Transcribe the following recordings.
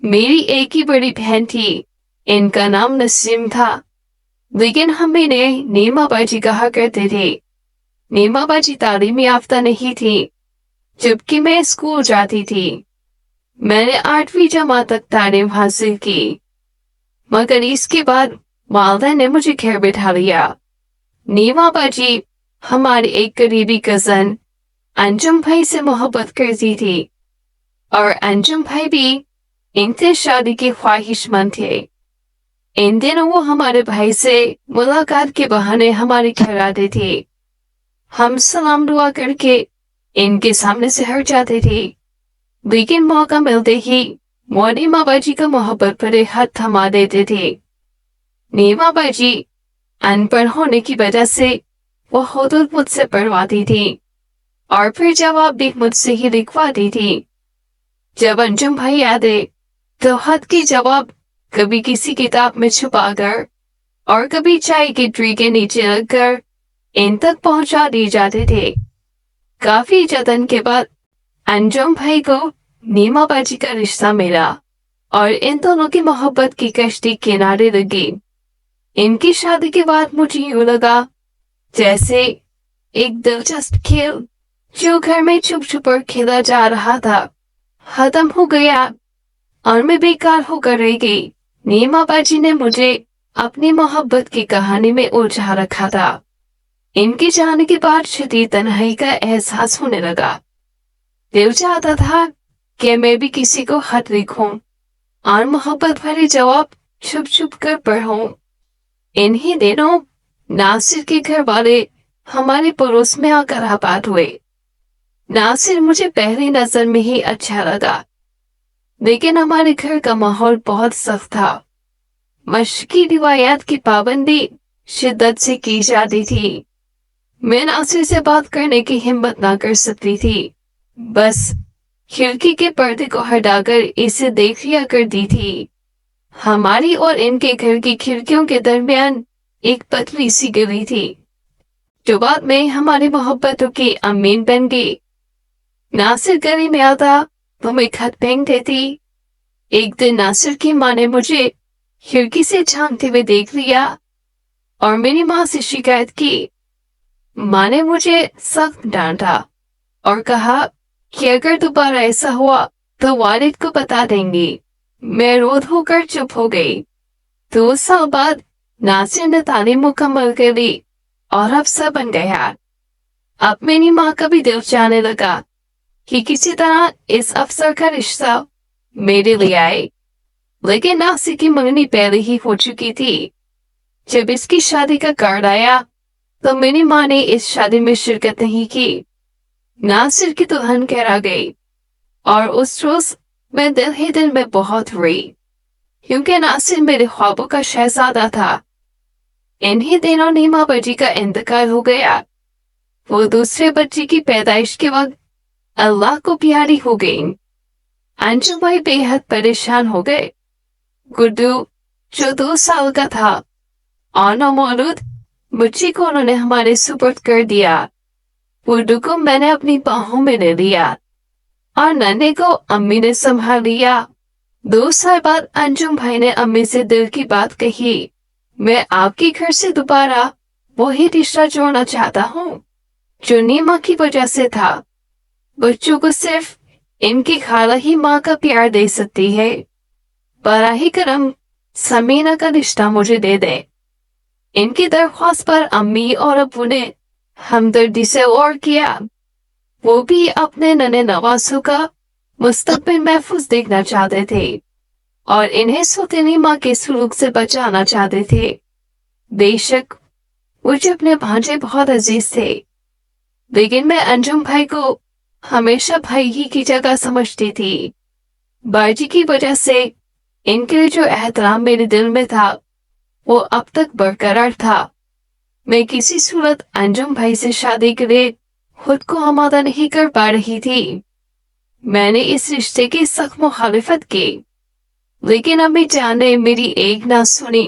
मेरी एक ही बड़ी बहन थी, इनका नाम नसीम था, लेकिन हम इन्हें नीमा बाजी कहा करते थे। नीमा बाजी तालीम याफ्ता नहीं थी, जबकि मैं स्कूल जाती थी। मैंने 8वीं जमात तक तालीम हासिल की, मगर इसके बाद वालदा ने मुझे घर बिठा लिया। नीमा बाजी हमारी एक करीबी कजन अंजुम भाई से मोहब्बत करती थी, और अंजुम भाई भी इनसे शादी के ख्वाहिशमंद थे। इन दिनों वो हमारे भाई से मुलाकात के बहाने हमारे घर आते थे। हम सलाम दुआ करके इनके सामने से हट जाते थे, लेकिन मौका मिलते ही वो नीमा बाजी का मोहब्बत भरे हाथ थमा देते थे। नीमा बाजी अनपढ़ होने की वजह से वो खुद मुझसे पढ़वाती थी और फिर जवाब भी मुझसे ही लिखवाती थी। जब अंजुम भाई आते तो खत की जवाब कभी किसी किताब में छुपाकर और कभी चाय की ट्री के नीचे रखकर इन तक पहुंचा दिए जाते थे। काफी जतन के बाद अंजुम भाई को नीमा बाजी का रिश्ता मिला और इन दोनों की मोहब्बत की कश्ती किनारे लगी। इनकी शादी के बाद मुझे यूं लगा जैसे एक दिलचस्प खेल जो घर में छुप छुप कर खेला जा रहा था खत्म हो गया और मैं बेकार होकर रह गई। नीमा बाजी ने मुझे अपनी मोहब्बत की कहानी में उलझा रखा था। इनके जाने के बाद शदीद तन्हाई का एहसास होने लगा। दिल चाहता था कि मैं भी किसी को खत लिखूं और मोहब्बत भरे जवाब छुप छुप कर पढ़ूं। इन्हीं दिनों नासिर के घर वाले हमारे पड़ोस में आकर आबाद हुए। नासिर मुझे पहली नजर में ही अच्छा लगा, लेकिन हमारे घर का माहौल बहुत सख्त था। मशकी रिवायात की पाबंदी शिद्दत से की जाती थी। मैं नासिर से बात करने की हिम्मत ना कर सकती थी, बस खिड़की के पर्दे को हटाकर इसे देख लिया करती थी। हमारी और इनके घर की खिड़कियों के दरमियान एक पतली सी गली थी, जो बाद में हमारी मोहब्बतों की अमीन बन गई। नासिर गली में आता तो मैं खत फेंक देती। एक दिन नासिर की माँ ने मुझे खिड़की से झांकते हुए देख लिया और मेरी माँ से शिकायत की। माँ ने मुझे सख्त डांटा और कहा कि अगर दोबारा ऐसा हुआ तो वालिद को बता देंगी। मैं रोध होकर चुप हो गई। 2 साल बाद नासिर ने तालीम मुकम्मल कर ली और अफसर बन गया। अब मेरी माँ का भी दिल चाहने लगा कि किसी तरह इस अफसर का रिश्ता मेरे लिए आए, लेकिन नासिर की मंगनी पहले ही हो चुकी थी। जब इसकी शादी का कार्ड आया तो मेरी माँ ने इस शादी में शिरकत नहीं की। नासिर की दुल्हन कह गई और उस रोज मैं दिल ही दिल में बहुत रोई, क्योंकि नासिर मेरे ख्वाबों का शहजादा था। इन्हीं दिनों नीमा बाजी का इंतकाल हो गया। वो दूसरे बच्चे की पैदाइश के वक्त अल्लाह को प्यारी हो गई। अंजुम भाई बेहद परेशान हो गए। गुड्डू जो 2 साल का था और नौमौलूद बच्ची को उन्होंने हमारे सुपुर्द कर दिया। गुड्डू को मैंने अपनी बाहों में ले लिया और नन्हे को अम्मी ने संभाल लिया। 2 साल बाद अंजुम भाई ने अम्मी से दिल की बात कही। मैं आपके घर से दोबारा वही रिश्ता जोड़ना चाहता हूँ जो नीमा की वजह से था। बच्चों को सिर्फ इनकी खाला ही माँ का प्यार दे सकती है। बराही करम समीना का रिश्ता मुझे दे दे। इनकी दरख्वास्त पर अम्मी और अब्बू ने हमदर्दी से गौर किया। वो भी अपने नन्हे नवासों का मुस्तकबिल महफूज देखना चाहते थे और इन्हें सौतेली माँ के सुलूक से बचाना चाहते थे। बेशक मुझे अपने भांजे बहुत अजीज थे, लेकिन मैं अंजुम भाई को हमेशा भाई ही की जगह समझती थी। बाजी की वजह से इनके लिए जो एहतराम मेरे दिल में था वो अब तक बरकरार था। मैं किसी सूरत अंजुम भाई से शादी के लिए खुद को आमादा नहीं कर पा रही थी। मैंने इस रिश्ते की सख्त मुखालिफत की, लेकिन अम्मी जान ने मेरी एक ना सुनी।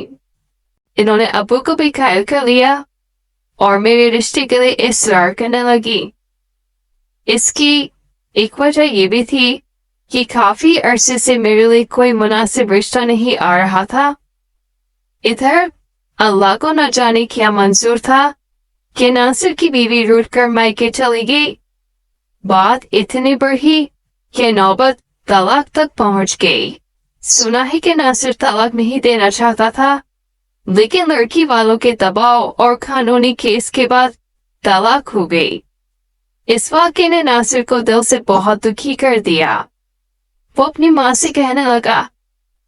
इन्होंने अब्बू को भी घायल कर लिया और मेरे रिश्ते के लिए इसरार करने लगी। इसकी एक वजह ये भी थी कि काफी अरसे से मेरे लिए कोई मुनासिब रिश्ता नहीं आ रहा था। इधर अल्लाह को न जाने क्या मंजूर था कि नासिर की बीवी रूठ कर मायके चली गई। बात इतनी बढ़ी कि नौबत तलाक तक पहुंच गई। सुना है कि नासिर तलाक नहीं देना चाहता था, लेकिन लड़की वालों के दबाव और कानूनी केस के बाद तलाक हो गई। इस वाक़े ने नासिर को दिल से बहुत दुखी कर दिया। वो अपनी माँ से कहने लगा,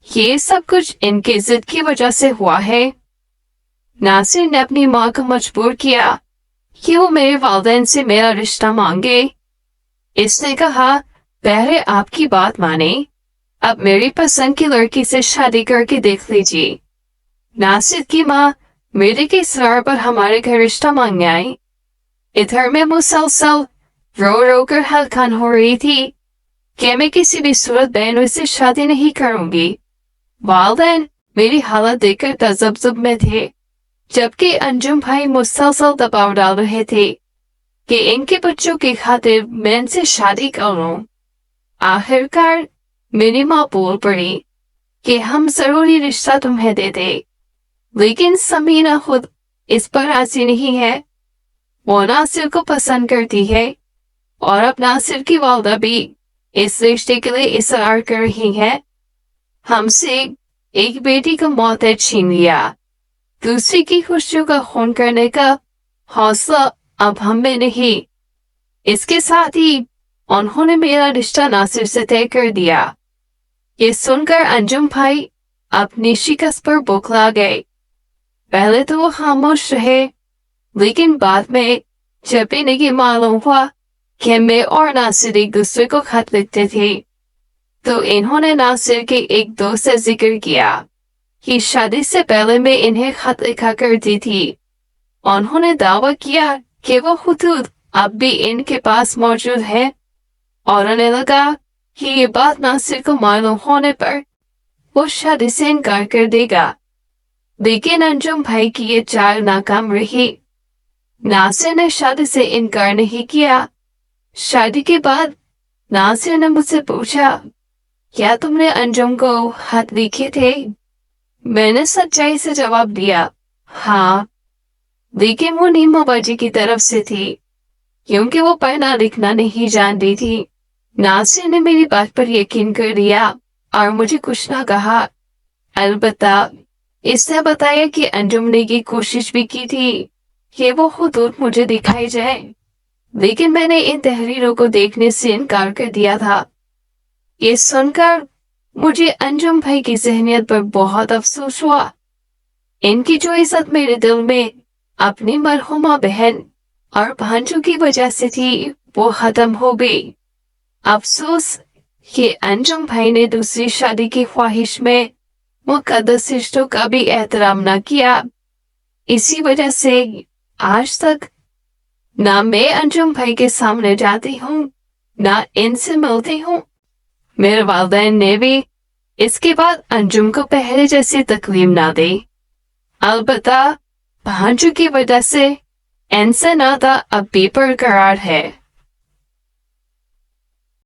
ये सब कुछ इनकी जिद की वजह से हुआ है। नासिर ने अपनी माँ को मजबूर किया कि वो मेरे वालिदैन से मेरा रिश्ता मांगे। इसने कहा, पहले आपकी बात माने, अब मेरी पसंद की लड़की से शादी करके देख लीजिए। नासिर की माँ मेरे के इसरार पर हमारे घर रिश्ता मांगने आई। इधर मैं मुसलसल रो रो कर हलकान हो रही थी कि मैं किसी भी सूरत बहनों से शादी नहीं करूंगी। वालिदैन मेरी हालत देखकर तजब्जुब में थे, जबकि अंजुम भाई मुसलसल दबाव डाल रहे थे कि इनके बच्चों की खातिर मैं इनसे शादी करूं। आखिरकार मेरी माँ बोल पड़ी कि हम जरूरी रिश्ता तुम्हें दे दे, लेकिन समीना खुद इस पर राजी नहीं है। वो नासिर को पसंद करती है और अब नासिर की वालदा भी इस रिश्ते के लिए इसरार कर रही है। हमसे एक बेटी को मौत ने छीन लिया, दूसरी की खुशियों का खून करने का हौसला अब हमें नहीं। इसके साथ ही उन्होंने मेरा रिश्ता नासिर से तय कर दिया। ये सुनकर अंजुम भाई अपनी शिकस्त पर बौखला गए। पहले तो वो खामोश रहे, लेकिन बाद में जब इन्हें मालूम हुआ कि मैं और नासिर एक दूसरे को खत लिखते थे, तो इन्होंने नासिर के एक दोस्त से जिक्र किया कि शादी से पहले मैं इन्हें खत लिखा करती थी। उन्होंने दावा किया कि वो खतूत अब भी इनके पास मौजूद है और उन्हें लगा कि ये बात नासिर को मालूम होने पर वो शादी से इनकार कर देगा। लेकिन अंजुम भाई की ये चाल नाकाम रही। नासिर ने शादी से इनकार नहीं किया। शादी के बाद नासिर ने मुझसे पूछा, क्या तुमने अंजुम को खत लिखे थे? मैंने सच्चाई से जवाब दिया, हाँ, लेकिन वो नीमा बाजी की तरफ से थी, क्योंकि वो पढ़ना लिखना नहीं जानती थी। नासिर ने मेरी बात पर यकीन कर लिया और मुझे कुछ ना कहा। अलबत्ता इसने बताया कि अंजुम ने की कोशिश भी की थी कि वो खुतूत मुझे दिखाई जाए, लेकिन मैंने इन तहरीरों को देखने से इनकार कर दिया था। ये सुनकर मुझे अंजुम भाई की ज़हनियत पर बहुत अफसोस हुआ। इनकी जो इज्जत मेरे दिल में अपनी मरहुमा बहन और भांजों की वजह से थी, वो खत्म हो गई। अफसोस कि अंजुम भाई ने दूसरी शादी की ख्वाहिश में मुकद्दस रिश्तों का भी एहतराम न किया। इसी वजह से आज तक ना मैं अंजुम भाई के सामने जाती हूँ, ना इनसे मिलती हूँ। मेरे वालिदैन ने भी इसके बाद अंजुम को पहले जैसी तकलीफ ना दी। अलबत्ता भांजों की वजह से इनसे नाता अब भी बरकरार है।